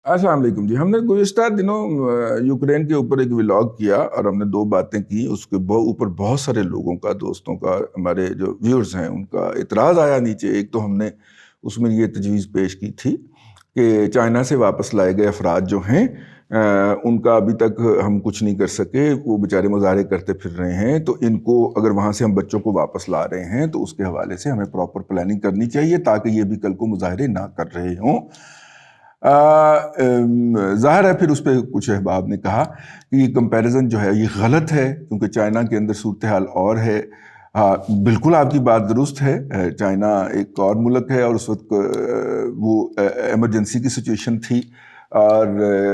السلام علیکم جی. ہم نے گزشتہ دنوں یوکرین کے اوپر ایک ولاگ کیا اور ہم نے دو باتیں کی. اس کے اوپر بہت سارے لوگوں کا، دوستوں کا، ہمارے جو ویورز ہیں ان کا اعتراض آیا نیچے. ایک تو ہم نے اس میں یہ تجویز پیش کی تھی کہ چائنا سے واپس لائے گئے افراد جو ہیں ان کا ابھی تک ہم کچھ نہیں کر سکے، وہ بیچارے مظاہرے کرتے پھر رہے ہیں، تو ان کو اگر وہاں سے ہم بچوں کو واپس لا رہے ہیں تو اس کے حوالے سے ہمیں پراپر پلاننگ کرنی چاہیے تاکہ یہ بھی کل کو مظاہرے نہ کر رہے ہوں. ظاہر ہے پھر اس پہ کچھ احباب نے کہا کہ یہ کمپیریزن جو ہے یہ غلط ہے کیونکہ چائنا کے اندر صورتحال اور ہے. بالکل آپ کی بات درست ہے، چائنا ایک اور ملک ہے اور اس وقت وہ ایمرجنسی کی سچویشن تھی اور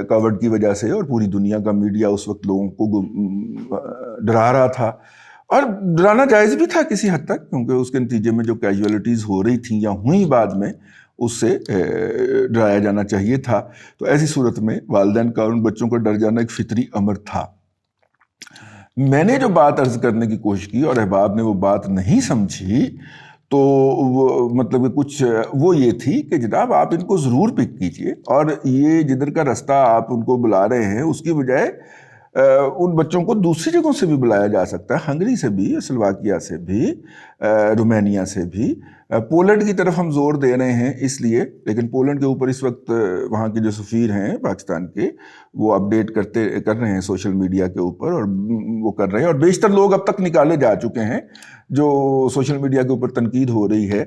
کووڈ کی وجہ سے، اور پوری دنیا کا میڈیا اس وقت لوگوں کو ڈرا رہا تھا، اور ڈرانا جائز بھی تھا کسی حد تک کیونکہ اس کے نتیجے میں جو کیجولیٹیز ہو رہی تھیں یا ہوئیں بعد میں اس سے ڈرایا جانا چاہیے تھا. تو ایسی صورت میں والدین کا اور ان بچوں کا ڈر جانا ایک فطری امر تھا. میں نے جو بات عرض کرنے کی کوشش کی اور احباب نے وہ بات نہیں سمجھی تو مطلب کہ کچھ وہ یہ تھی کہ جناب آپ ان کو ضرور پک کیجئے، اور یہ جدھر کا رستہ آپ ان کو بلا رہے ہیں اس کی بجائے ان بچوں کو دوسری جگہوں سے بھی بلایا جا سکتا ہے، ہنگری سے بھی، سلواکیہ سے بھی، رومانیہ سے بھی. پولینڈ کی طرف ہم زور دے رہے ہیں اس لیے، لیکن پولینڈ کے اوپر اس وقت وہاں کے جو سفیر ہیں پاکستان کے وہ اپڈیٹ کر رہے ہیں سوشل میڈیا کے اوپر، اور وہ کر رہے ہیں، اور بیشتر لوگ اب تک نکالے جا چکے ہیں. جو سوشل میڈیا کے اوپر تنقید ہو رہی ہے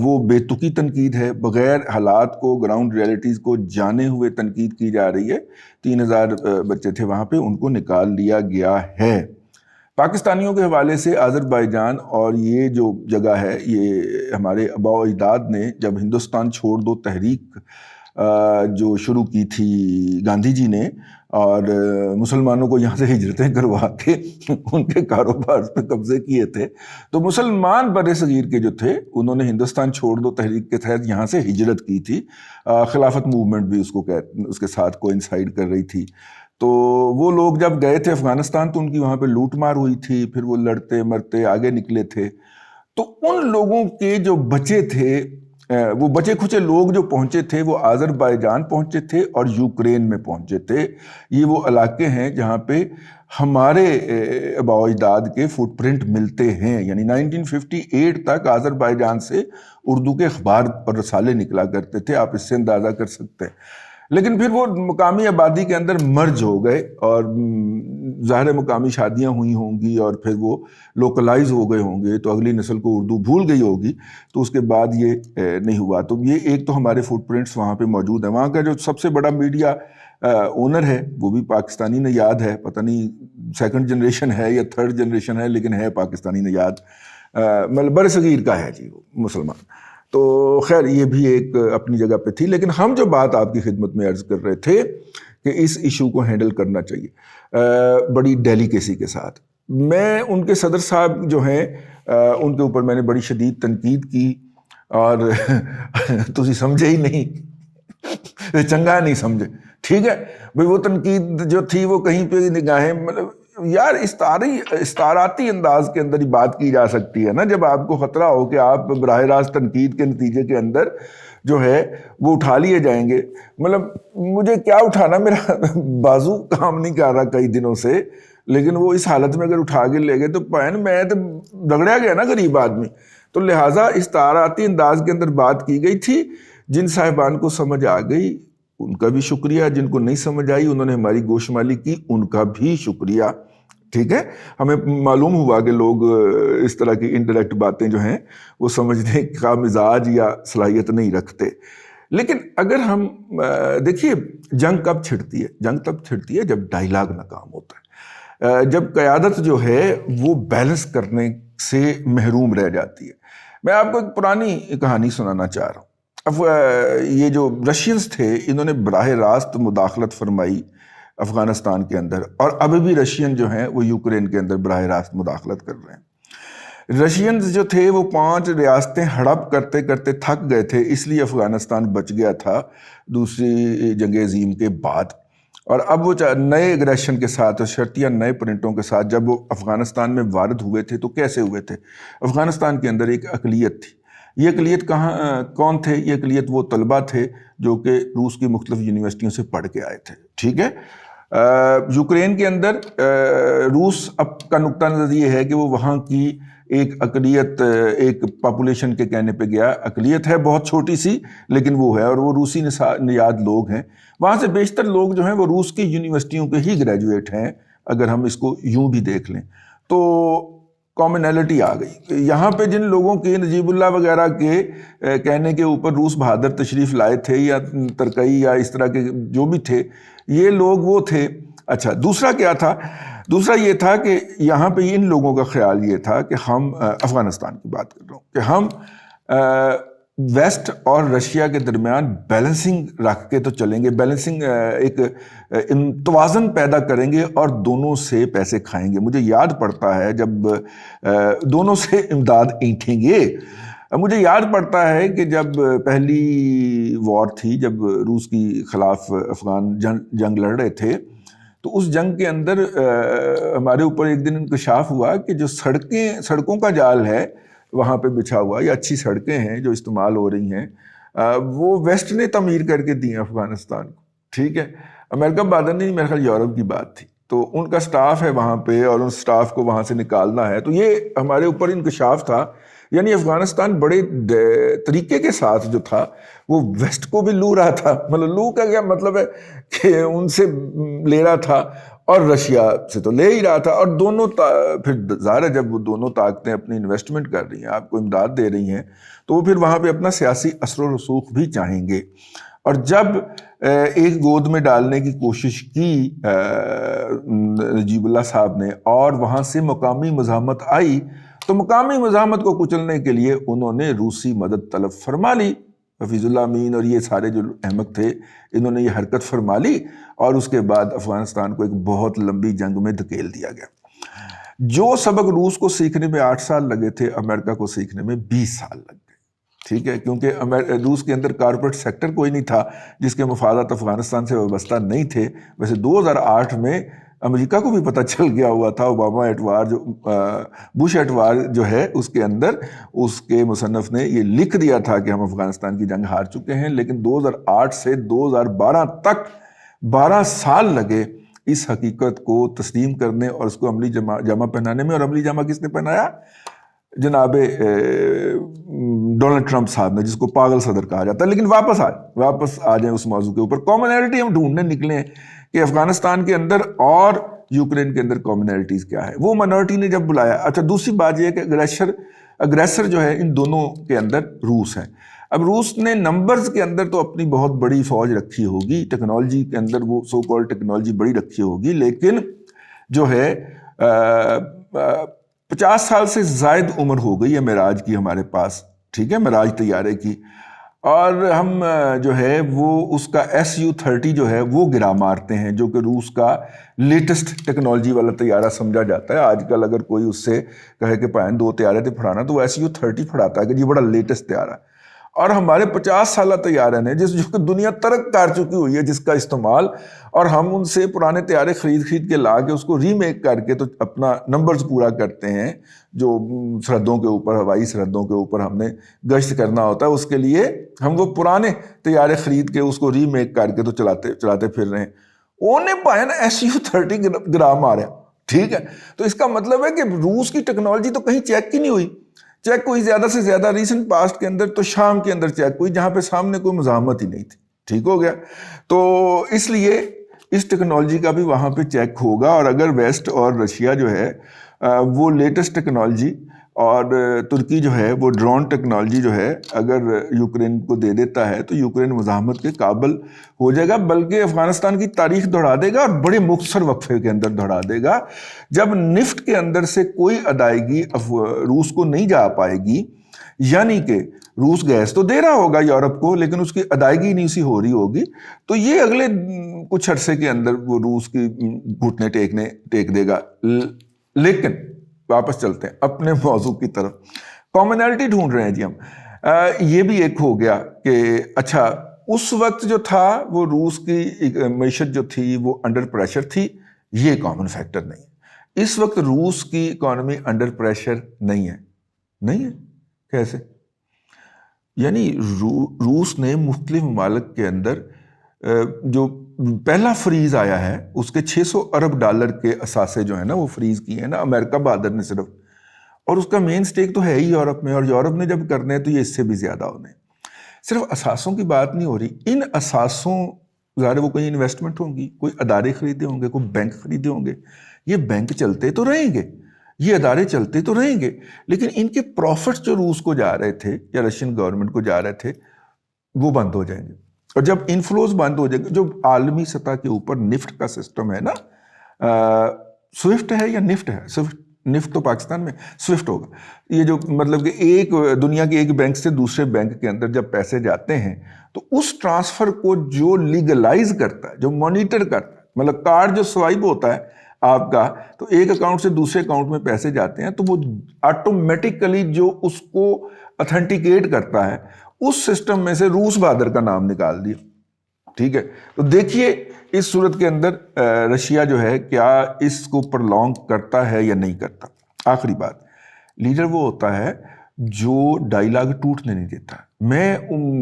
وہ بے تکی تنقید ہے، بغیر حالات کو، گراؤنڈ ریئلٹیز کو جانے ہوئے تنقید کی جا رہی ہے. 3000 بچے تھے وہاں پہ، ان کو نکال لیا گیا ہے. پاکستانیوں کے حوالے سے آذربائیجان اور یہ جو جگہ ہے، یہ ہمارے آباء و اجداد نے جب ہندوستان چھوڑ دو تحریک جو شروع کی تھی گاندھی جی نے، اور مسلمانوں کو یہاں سے ہجرتیں کروا کے ان کے کاروبار پہ قبضے کیے تھے، تو مسلمان بر صغیر کے جو تھے انہوں نے ہندوستان چھوڑ دو تحریک کے تحت یہاں سے ہجرت کی تھی. خلافت موومنٹ بھی اس کے ساتھ کوئنسائیڈ کر رہی تھی. تو وہ لوگ جب گئے تھے افغانستان تو ان کی وہاں پہ لوٹ مار ہوئی تھی، پھر وہ لڑتے مرتے آگے نکلے تھے. تو ان لوگوں کے جو بچے تھے، وہ بچے کھچے لوگ جو پہنچے تھے وہ آذربائیجان پہنچے تھے اور یوکرین میں پہنچے تھے. یہ وہ علاقے ہیں جہاں پہ ہمارے آباء و اجداد کے فٹ پرنٹ ملتے ہیں. یعنی 1958 تک آذربائیجان سے اردو کے اخبار پر رسالے نکلا کرتے تھے، آپ اس سے اندازہ کر سکتے ہیں. لیکن پھر وہ مقامی آبادی کے اندر مرج ہو گئے، اور ظاہر مقامی شادیاں ہوئی ہوں گی اور پھر وہ لوکلائز ہو گئے ہوں گے، تو اگلی نسل کو اردو بھول گئی ہوگی، تو اس کے بعد یہ نہیں ہوا. تو یہ ایک تو ہمارے فٹ پرنٹس وہاں پہ موجود ہیں. وہاں کا جو سب سے بڑا میڈیا اونر ہے وہ بھی پاکستانی نژاد ہے، پتہ نہیں سیکنڈ جنریشن ہے یا تھرڈ جنریشن ہے، لیکن ہے پاکستانی نژاد، مطلب بر صغیر کا ہے جی وہ مسلمان. تو خیر یہ بھی ایک اپنی جگہ پہ تھی. لیکن ہم جو بات آپ کی خدمت میں عرض کر رہے تھے کہ اس ایشو کو ہینڈل کرنا چاہیے بڑی ڈیلیکیسی کے ساتھ. میں ان کے صدر صاحب جو ہیں ان کے اوپر میں نے بڑی شدید تنقید کی، اور تسی سمجھے ہی نہیں، چنگا نہیں سمجھے. ٹھیک ہے بھئی، وہ تنقید جو تھی وہ کہیں پہ نگاہیں، مطلب یار استعاراتی انداز کے اندر ہی بات کی جا سکتی ہے نا، جب آپ کو خطرہ ہو کہ آپ براہ راست تنقید کے نتیجے کے اندر جو ہے وہ اٹھا لیے جائیں گے. مطلب مجھے کیا اٹھانا، میرا بازو کام نہیں کر رہا کئی دنوں سے، لیکن وہ اس حالت میں اگر اٹھا کے لے گئے تو میں تو رگڑیا گیا نا غریب آدمی. تو لہٰذا استعاراتی انداز کے اندر بات کی گئی تھی. جن صاحبان کو سمجھ آ گئی ان کا بھی شکریہ، جن کو نہیں سمجھ آئی انہوں نے ہماری گوشمالی کی، ان کا بھی شکریہ. ٹھیک ہے، ہمیں معلوم ہوا کہ لوگ اس طرح کی انڈائریکٹ باتیں جو ہیں وہ سمجھنے کا مزاج یا صلاحیت نہیں رکھتے. لیکن اگر ہم دیکھیے، جنگ کب چھڑتی ہے؟ جنگ تب چھڑتی ہے جب ڈائیلاگ ناکام ہوتا ہے، جب قیادت جو ہے وہ بیلنس کرنے سے محروم رہ جاتی ہے. میں آپ کو ایک پرانی کہانی سنانا چاہ رہا ہوں. اب یہ جو رشینز تھے انہوں نے براہ راست مداخلت فرمائی افغانستان کے اندر، اور ابھی بھی رشین جو ہیں وہ یوکرین کے اندر براہ راست مداخلت کر رہے ہیں. رشینز جو تھے وہ 5 ریاستیں ہڑپ کرتے کرتے تھک گئے تھے، اس لیے افغانستان بچ گیا تھا دوسری جنگ عظیم کے بعد. اور اب وہ نئے اگریشن کے ساتھ، شرطیہ نئے پرنٹوں کے ساتھ جب وہ افغانستان میں وارد ہوئے تھے تو کیسے ہوئے تھے؟ افغانستان کے اندر ایک اقلیت تھی یہ اقلیت کون تھے؟ یہ اقلیت وہ طلبہ تھے جو کہ روس کی مختلف یونیورسٹیوں سے پڑھ کے آئے تھے، ٹھیک ہے۔ یوکرین کے اندر روس اب کا نقطہ نظر یہ ہے کہ وہ وہاں کی ایک اقلیت، ایک پاپولیشن کے کہنے پہ گیا، اقلیت ہے بہت چھوٹی سی لیکن وہ ہے، اور وہ روسی نژاد لوگ ہیں۔ وہاں سے بیشتر لوگ جو ہیں وہ روس کی یونیورسٹیوں کے ہی گریجویٹ ہیں، اگر ہم اس کو یوں بھی دیکھ لیں تو کامنلٹی آ گئی۔ یہاں پہ جن لوگوں کے نجیب اللہ وغیرہ کے کہنے کے اوپر روس بہادر تشریف لائے تھے، یا ترکئی یا اس طرح کے جو بھی تھے، یہ لوگ وہ تھے۔ اچھا، دوسرا کیا تھا؟ دوسرا یہ تھا کہ یہاں پہ ان لوگوں کا خیال یہ تھا کہ ہم افغانستان کی بات کر رہا ہوں، کہ ہم ویسٹ اور رشیا کے درمیان بیلنسنگ رکھ کے تو چلیں گے، بیلنسنگ ایک توازن پیدا کریں گے اور دونوں سے پیسے کھائیں گے۔ مجھے یاد پڑتا ہے جب دونوں سے امداد اینٹھیں گے، مجھے یاد پڑتا ہے کہ جب پہلی وار تھی، جب روس کی خلاف افغان جنگ لڑ رہے تھے، تو اس جنگ کے اندر ہمارے اوپر ایک دن انکشاف ہوا کہ جو سڑکوں کا جال ہے وہاں پہ بچھا ہوا، یا اچھی سڑکیں ہیں جو استعمال ہو رہی ہیں، وہ ویسٹ نے تعمیر کر کے دی ہیں افغانستان کو، ٹھیک ہے۔ امریکہ بادر نہیں، میرے خیال یورپ کی بات تھی، تو ان کا سٹاف ہے وہاں پہ اور ان سٹاف کو وہاں سے نکالنا ہے، تو یہ ہمارے اوپر انکشاف تھا۔ یعنی افغانستان بڑے طریقے کے ساتھ جو تھا وہ ویسٹ کو بھی لو رہا تھا، مطلب لو کا کیا مطلب ہے کہ ان سے لے رہا تھا اور رشیا سے تو لے ہی رہا تھا، اور دونوں پھر ظاہر ہے جب وہ دونوں طاقتیں اپنی انویسٹمنٹ کر رہی ہیں، آپ کو امداد دے رہی ہیں، تو وہ پھر وہاں پہ اپنا سیاسی اثر و رسوخ بھی چاہیں گے۔ اور جب ایک گود میں ڈالنے کی کوشش کی نجیب اللہ صاحب نے اور وہاں سے مقامی مزاحمت آئی، تو مقامی مزاحمت کو کچلنے کے لیے انہوں نے روسی مدد طلب فرما لی۔ حفیظ اللہ امین اور یہ سارے جو احمق تھے، انہوں نے یہ حرکت فرما لی، اور اس کے بعد افغانستان کو ایک بہت لمبی جنگ میں دھکیل دیا گیا۔ جو سبق روس کو سیکھنے میں 8 سال لگے تھے، امریکہ کو سیکھنے میں 20 سال لگ گئے، ٹھیک ہے، کیونکہ روس کے اندر کارپوریٹ سیکٹر کوئی نہیں تھا جس کے مفادات افغانستان سے وابستہ نہیں تھے۔ ویسے 2008 میں امریکہ کو بھی پتہ چل گیا ہوا تھا، اوباما ایٹوار جو بش ایٹوار جو ہے اس کے اندر اس کے مصنف نے یہ لکھ دیا تھا کہ ہم افغانستان کی جنگ ہار چکے ہیں، لیکن 2008 سے 2012 تک 12 سال لگے اس حقیقت کو تسلیم کرنے اور اس کو عملی جامہ پہنانے میں۔ اور عملی جامہ کس نے پہنایا؟ جناب ڈونلڈ ٹرمپ صاحب نے، جس کو پاگل صدر کہا جاتا ہے۔ لیکن واپس آ جائیں اس موضوع کے اوپر۔ کامنلٹی ہم ڈھونڈنے نکلے کہ افغانستان کے اندر اور یوکرین کے اندر کامنلٹیز کیا ہے۔ وہ مائنورٹی نے جب بلایا، اچھا دوسری بات یہ ہے کہ اگریسر جو ہے ان دونوں کے اندر روس ہے۔ اب روس نے نمبرز کے اندر تو اپنی بہت بڑی فوج رکھی ہوگی، ٹیکنالوجی کے اندر وہ سو کال ٹیکنالوجی بڑی رکھی ہوگی، لیکن جو ہے 50 سال سے زائد عمر ہو گئی ہے معراج کی ہمارے پاس، ٹھیک ہے، معراج طیارے کی، اور ہم جو ہے وہ اس کا Su-30 جو ہے وہ گرا مارتے ہیں، جو کہ روس کا لیٹسٹ ٹیکنالوجی والا طیارہ سمجھا جاتا ہے۔ آج کل اگر کوئی اس سے کہے کہ پائن 2 طیارے تھے پھڑانا، تو وہ Su-30 پھڑاتا ہے کہ یہ بڑا لیٹسٹ طیارہ۔ اور ہمارے 50 سالہ طیارے نے جو کہ دنیا ترک کر چکی ہوئی ہے جس کا استعمال، اور ہم ان سے پرانے طیارے خرید کے لا کے اس کو ری میک کر کے تو اپنا نمبرز پورا کرتے ہیں، جو سرحدوں کے اوپر، ہوائی سرحدوں کے اوپر ہم نے گشت کرنا ہوتا ہے، اس کے لیے ہم وہ پرانے طیارے خرید کے اس کو ری میک کر کے تو چلاتے پھر رہے ہیں۔ انہیں پائے نا Su-30 گرا مارا، ٹھیک ہے۔ تو اس کا مطلب ہے کہ روس کی ٹیکنالوجی تو کہیں چیک ہی نہیں ہوئی، چیک ہوئی زیادہ سے زیادہ ریسنٹ پاسٹ کے اندر تو شام کے اندر چیک ہوئی، جہاں پہ سامنے کوئی مزاحمت ہی نہیں تھی، ٹھیک ہو گیا۔ تو اس لیے اس ٹیکنالوجی کا بھی وہاں پہ چیک ہوگا، اور اگر ویسٹ اور رشیا جو ہے وہ لیٹسٹ ٹیکنالوجی، اور ترکی جو ہے وہ ڈرون ٹیکنالوجی جو ہے اگر یوکرین کو دے دیتا ہے تو یوکرین مزاحمت کے قابل ہو جائے گا، بلکہ افغانستان کی تاریخ دوہرا دے گا، اور بڑے مختصر وقفے کے اندر دوہرا دے گا۔ جب نفٹ کے اندر سے کوئی ادائیگی روس کو نہیں جا پائے گی، یعنی کہ روس گیس تو دے رہا ہوگا یورپ کو لیکن اس کی ادائیگی نہیں سی ہو رہی ہوگی، تو یہ اگلے کچھ عرصے کے اندر وہ روس کی گھٹنے ٹیک دے گا۔ لیکن واپس چلتے ہیں اپنے موضوع کی طرف، کامنلٹی ڈھونڈ رہے ہیں جی ہم۔ یہ بھی ایک ہو گیا کہ اچھا اس وقت جو تھا وہ روس کی معیشت جو تھی وہ انڈر پریشر تھی، یہ کامن فیکٹر نہیں ہے۔ اس وقت روس کی اکانومی انڈر پریشر نہیں ہے، کیسے؟ یعنی روس نے مختلف ممالک کے اندر جو پہلا فریز آیا ہے اس کے $600 ارب کے اثاثے جو ہیں نا وہ فریز کیے ہیں نا امریکہ بہادر نے صرف، اور اس کا مین سٹیک تو ہے ہی یورپ میں، اور یورپ نے جب کرنے ہیں تو یہ اس سے بھی زیادہ ہونے ہیں۔ صرف اثاثوں کی بات نہیں ہو رہی، ان اثاثوں ظاہر وہ کوئی انویسٹمنٹ ہوں گی، کوئی ادارے خریدے ہوں گے، کوئی بینک خریدے ہوں گے، یہ بینک چلتے تو رہیں گے، یہ ادارے چلتے تو رہیں گے، لیکن ان کے پروفٹس جو روس کو جا رہے تھے یا رشین گورنمنٹ کو جا رہے تھے وہ بند ہو جائیں گے، اور جب انفلوز بند ہو جائے گا، جو عالمی سطح کے اوپر نفٹ کا سسٹم ہے نا، سوئفٹ ہے یا نفٹ ہے، سوئفٹ نفٹ تو پاکستان میں سوئفٹ ہوگا، یہ جو مطلب کہ ایک دنیا کے ایک بینک سے دوسرے بینک کے اندر جب پیسے جاتے ہیں تو اس ٹرانسفر کو جو لیگلائز کرتا ہے، جو مانیٹر کرتا ہے، مطلب کارڈ جو سوائپ ہوتا ہے آپ کا، تو ایک اکاؤنٹ سے دوسرے اکاؤنٹ میں پیسے جاتے ہیں تو وہ آٹومیٹیکلی جو اس کو اتھینٹیکیٹ کرتا ہے اس سسٹم میں سے روس بہادر کا نام نکال دیا، ٹھیک ہے۔ تو دیکھیے اس صورت کے اندر رشیا جو ہے کیا اس کو پرلونگ کرتا ہے یا نہیں کرتا۔ آخری بات، لیڈر وہ ہوتا ہے جو ڈائیلاگ ٹوٹنے نہیں دیتا۔ میں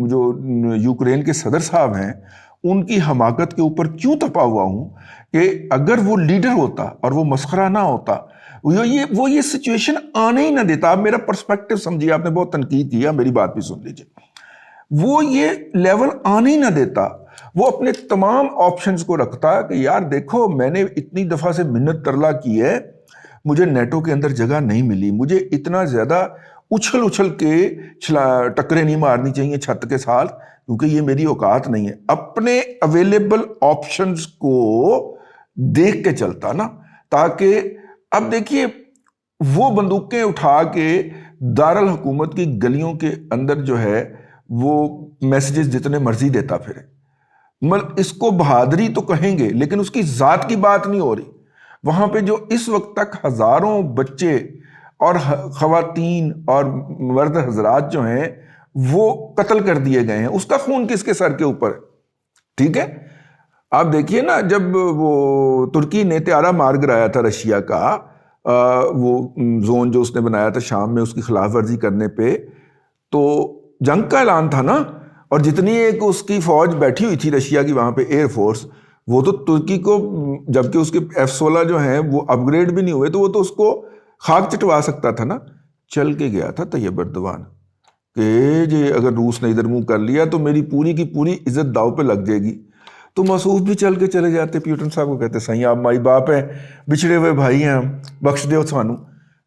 جو یوکرین کے صدر صاحب ہیں ان کی حماقت کے اوپر کیوں تپا ہوا ہوں کہ اگر وہ لیڈر ہوتا اور وہ مسخرہ نہ ہوتا، وہ یہ سچویشن آنے ہی نہ دیتا۔ آپ میرا پرسپیکٹو سمجھیے، آپ نے بہت تنقید کیا، میری بات بھی سن لیجیے، وہ یہ لیول آنے ہی نہ دیتا، وہ اپنے تمام آپشنز کو رکھتا کہ یار دیکھو میں نے اتنی دفعہ سے منت ترلا کی ہے، مجھے نیٹو کے اندر جگہ نہیں ملی، مجھے اتنا زیادہ اچھل کے ٹکرے نہیں مارنی چاہیے چھت کے ساتھ، کیونکہ یہ میری اوقات نہیں ہے۔ اپنے اویلیبل آپشنز کو دیکھ کے چلتا نا، تاکہ اب دیکھیے وہ بندوقیں اٹھا کے دارالحکومت کی گلیوں کے اندر جو ہے وہ میسیجز جتنے مرضی دیتا پھرے، اس کو بہادری تو کہیں گے لیکن اس کی ذات کی بات نہیں ہو رہی۔ وہاں پہ جو اس وقت تک ہزاروں بچے اور خواتین اور مرد حضرات جو ہیں وہ قتل کر دیے گئے ہیں، اس کا خون کس کے سر کے اوپر ہے؟ ٹھیک ہے، آپ دیکھیے نا، جب وہ ترکی نے طیارہ مار گرایا تھا رشیا کا، وہ زون جو اس نے بنایا تھا شام میں، اس کی خلاف ورزی کرنے پہ تو جنگ کا اعلان تھا نا، اور جتنی ایک اس کی فوج بیٹھی ہوئی تھی رشیا کی وہاں پہ ایئر فورس، وہ تو ترکی کو، جبکہ اس کے F-16 جو ہیں وہ اپ گریڈ بھی نہیں ہوئے، تو وہ تو اس کو خاک چٹوا سکتا تھا نا۔ چل کے گیا تھا طیب اردوان کہ جی اگر روس نے ادھر منہ کر لیا تو میری پوری کی پوری عزت داؤ پہ لگ جائے گی، تو موصوف بھی چل کے چلے جاتے، پیوٹن صاحب کو کہتے صحیح آپ مائی باپ ہیں، بچھڑے ہوئے بھائی ہیں ہم، بخش دیو سانو۔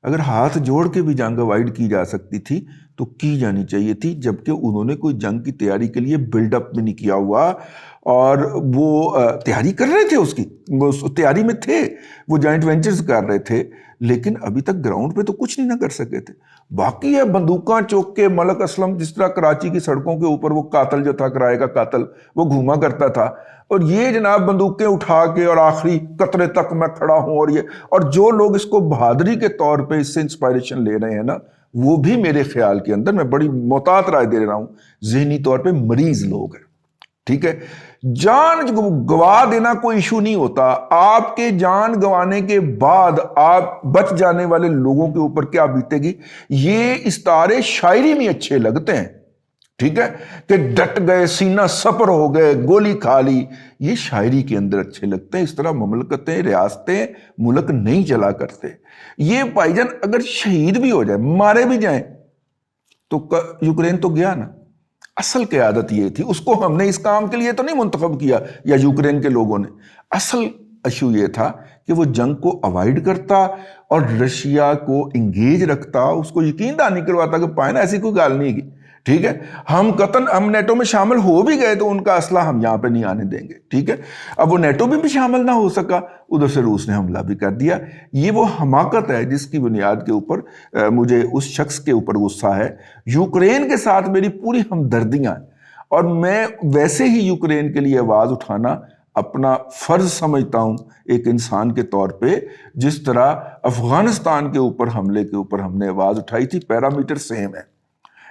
اگر ہاتھ جوڑ کے بھی جنگ اوائڈ کی جا سکتی تھی تو کی جانی چاہیے تھی، جبکہ انہوں نے کوئی جنگ کی تیاری کے لیے بلڈ اپ بھی نہیں کیا ہوا، اور وہ تیاری کر رہے تھے، اس کی وہ تیاری میں تھے، وہ جوائنٹ وینچرز کر رہے تھے، لیکن ابھی تک گراؤنڈ پہ تو کچھ نہیں نہ کر سکے تھے۔ باقی ہے بندوقاں چوک کے ملک اسلم جس طرح کراچی کی سڑکوں کے اوپر وہ قاتل جو تھا، کرائے کا قاتل، وہ گھوما کرتا تھا، اور یہ جناب بندوقیں اٹھا کے اور آخری قطرے تک میں کھڑا ہوں، اور جو لوگ اس کو بہادری کے طور پہ اس سے انسپائریشن لے رہے ہیں نا، وہ بھی میرے خیال کے اندر، میں بڑی محتاط رائے دے رہا ہوں، ذہنی طور پہ مریض لوگ ہیں، ٹھیک ہے۔ جان گوا دینا کوئی ایشو نہیں ہوتا، آپ کے جان گوانے کے بعد آپ بچ جانے والے لوگوں کے اوپر کیا بیتے گی، یہ استعارے شاعری میں اچھے لگتے ہیں، ٹھیک ہے، کہ ڈٹ گئے، سینہ سپر ہو گئے، گولی کھا لی، یہ شاعری کے اندر اچھے لگتے ہیں۔ اس طرح مملکتیں، ریاستیں، ملک نہیں چلا کرتے۔ یہ بھائی جان اگر شہید بھی ہو جائے، مارے بھی جائیں، تو یوکرین تو گیا نا۔ اصل قیادت یہ تھی، اس کو ہم نے اس کام کے لیے تو نہیں منتخب کیا، یا یوکرین کے لوگوں نے۔ اصل ایشو یہ تھا کہ وہ جنگ کو اوائڈ کرتا اور رشیا کو انگیج رکھتا، اس کو یقین دہانی کرواتا کہ پائنا ایسی کوئی گال نہیں کی، ٹھیک ہے، ہم ہم نیٹو میں شامل ہو بھی گئے تو ان کا اسلحہ ہم یہاں پہ نہیں آنے دیں گے، ٹھیک ہے۔ اب وہ نیٹو میں بھی شامل نہ ہو سکا، ادھر سے روس نے حملہ بھی کر دیا۔ یہ وہ حماقت ہے جس کی بنیاد کے اوپر مجھے اس شخص کے اوپر غصہ ہے۔ یوکرین کے ساتھ میری پوری ہمدردیاں ہیں، اور میں ویسے ہی یوکرین کے لیے آواز اٹھانا اپنا فرض سمجھتا ہوں ایک انسان کے طور پہ، جس طرح افغانستان کے اوپر حملے کے اوپر ہم نے آواز اٹھائی تھی۔ پیرامیٹر سیم ہے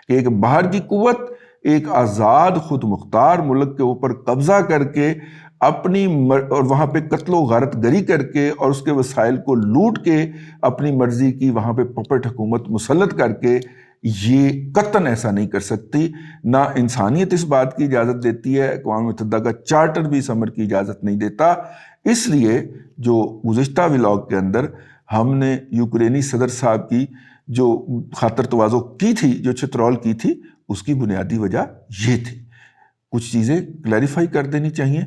کہ ایک باہر کی قوت ایک آزاد خود مختار ملک کے اوپر قبضہ کر کے اپنی اور وہاں پہ قتل و غارت گری کر کے اور اس کے وسائل کو لوٹ کے اپنی مرضی کی وہاں پہ پپٹ حکومت مسلط کر کے یہ قطعاً ایسا نہیں کر سکتی، نہ انسانیت اس بات کی اجازت دیتی ہے، اقوام متحدہ کا چارٹر بھی اس امر کی اجازت نہیں دیتا۔ اس لیے جو گزشتہ ولاگ کے اندر ہم نے یوکرینی صدر صاحب کی جو خاطر تواضع کی تھی، جو چترول کی تھی، اس کی بنیادی وجہ یہ تھی۔ کچھ چیزیں کلیریفائی کر دینی چاہیے۔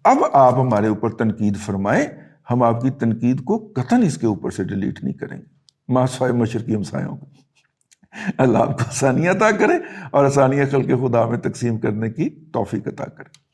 اب آپ ہمارے اوپر تنقید فرمائیں، ہم آپ کی تنقید کو قطعاً اس کے اوپر سے ڈیلیٹ نہیں کریں گے، ماسوائے مشرقی ہمسایوں کو۔ اللہ آپ کو آسانیاں عطا کرے اور آسانیاں خلق خدا میں تقسیم کرنے کی توفیق عطا کرے۔